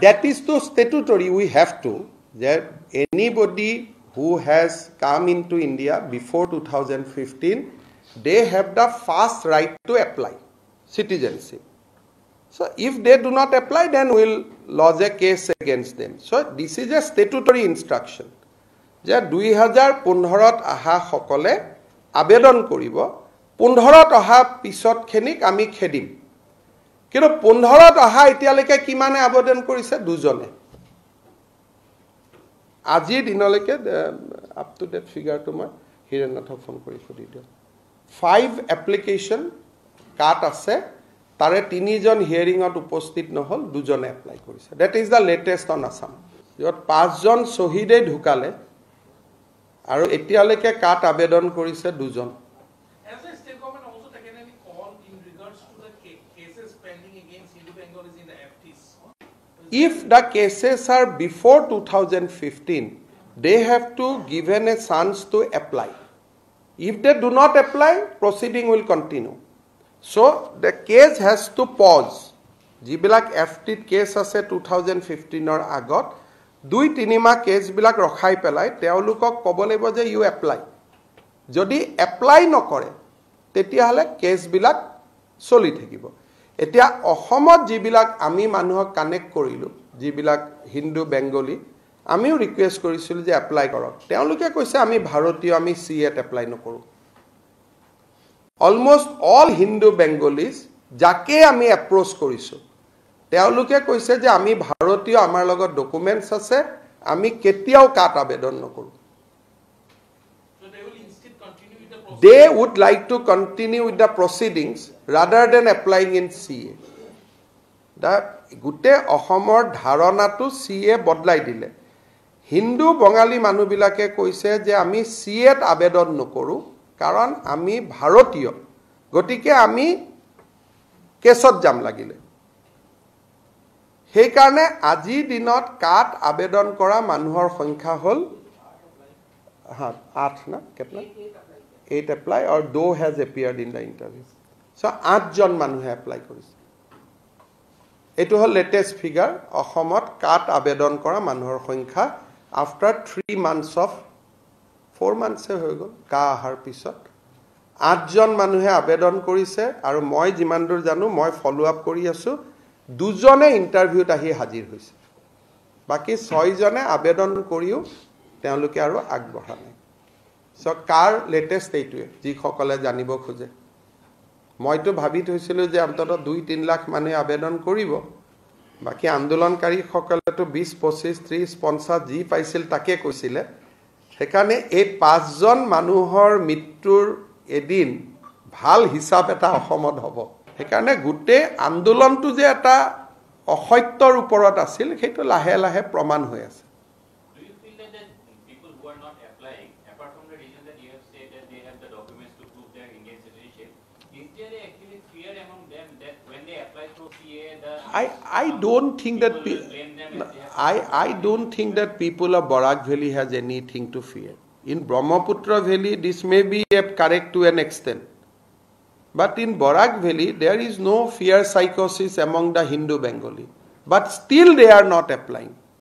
That is to statutory. We have to, that anybody who has come into India before 2015, they have the first right to apply citizenship. So if they do not apply, then we'll lodge a case against them. So this is a statutory instruction. যে 2015 আহা সকলে আবেদন কৰিব 15 অহা পিছত খেনিক আমি খেদিম কিন্তু 15 অহা এতিয়ালৈকে কিমানে আবেদন কৰিছে দুজনে আজি দিনলৈকে আপ টু ডেট ফিগাৰটো মই হিৰেণনাথক ফোন কৰি সুধি দিও 5 এপ্লিকেশন কাট আছে তাৰে 3 জন হিয়াৰিংত উপস্থিত নহল দুজনে এপ্লাই কৰিছে that is the latest on Assam যত 5 জন শহীদে ঢুকালে আৰু এতিয়ালৈকে কাট আবেদন কৰিছে দুজন Has the state government also taken any call in regards to the cases pending against Hindu Bengalis in the FTs? If the cases are before 2015, they have to given a chance to apply. If they do not apply, proceeding will continue. So the case has to pause. Jibilak FT case ase 2015 or agot. 2-3 মাহ case বিলাক ৰখাই পেলাই তেওঁলোকক ক'ব লাগিব যে U apply যদি apply নকৰে তেতিয়া হলে কেস বিলাক চলি থাকিব এতিয়া অসমত যিবিলাক আমি মানুহক কানেক্ট কৰিলো যিবিলাক হিন্দু বেংগলী আমিও ৰিকুৱেষ্ট কৰিছিল যে এপ্লাই কৰক তেওঁলোকে কৈছে আমি ভাৰতীয় আমি সিএট এপ্লাই নকৰো অলমোস্ট অল হিন্দু বেংগলীজ যাকে আমি এপ্ৰোচ কৰিছো তেওঁলোকে কৈছে যে আমি ভাৰতীয় আমাৰ লগত ডকুমেন্টস আছে আমি কেতিয়াও কাট আবেদন নকৰো So they will instead continue with the process. They would like to continue with the proceedings rather than applying in CA. The gute অসমৰ ধাৰণাটো CA বদলাই দিলে হিন্দু বঙালী মানুহবিলাকে কৈছে যে আমি CAত আবেদন নকৰো কাৰণ আমি ভাৰতীয় গতিকে আমি কেছত যাম লাগিলে সেই কাৰণে আজি দিনত কাট আবেদন কৰা মানুহৰ সংখ্যা হল 8 না কেতনা 8 apply or 2 has appeared in the interview so 8 জন মানুহে এপ্লাই কৰিছে এটো হল লেটেস্ট ফিগাৰ অসমত কাট আবেদন কৰা মানুহৰ সংখ্যা after 3 months of 4 months হৈ গল কা আহাৰ পিছত 8 জন মানুহে আবেদন কৰিছে আৰু মই যিমান দূৰ জানো মই ফলো আপ কৰি আছো দুজনে ইন্টাৰভিউত আহি হাজিৰ হৈছে বাকি 6 জনে আবেদন কৰিও তেওঁলোকে আৰু আগবঢ়া নাই সো কাৰ লেটেস্ট এইটোৱে যি সকলে জানিব খোজে মইতো ভাবি থৈছিলো যে অন্তত 2-3 লাখ মানুহে আবেদন কৰিব বাকি আন্দোলনকাৰী সকলেতো 20 25 30 50 যি পাইছিল তাকে কৈছিলে সেইকাৰণে এই 5 জন মানুহৰ মৃত্যুৰ এদিন ভাল হিচাপ এটা অসমত হ'ব সেইকাৰণে গুটে আন্দোলনটো যে এটা অসত্যৰ ওপৰত আছিল সেইটো লাহে লাহে প্ৰমাণ হৈ আছে Do you feel that the people who are not applying, apart from the reason that you have said that they have the documents to prove their Indian citizenship, is there actually fear among them that when they apply through CA, I don't think that will blame them as they have I don't think that people of Barak Valley has anything to fear. In Brahmaputra Valley, this may be correct to an extent. But in Barak Valley, there is no fear psychosis among the Hindu Bengali. But still they are not applying.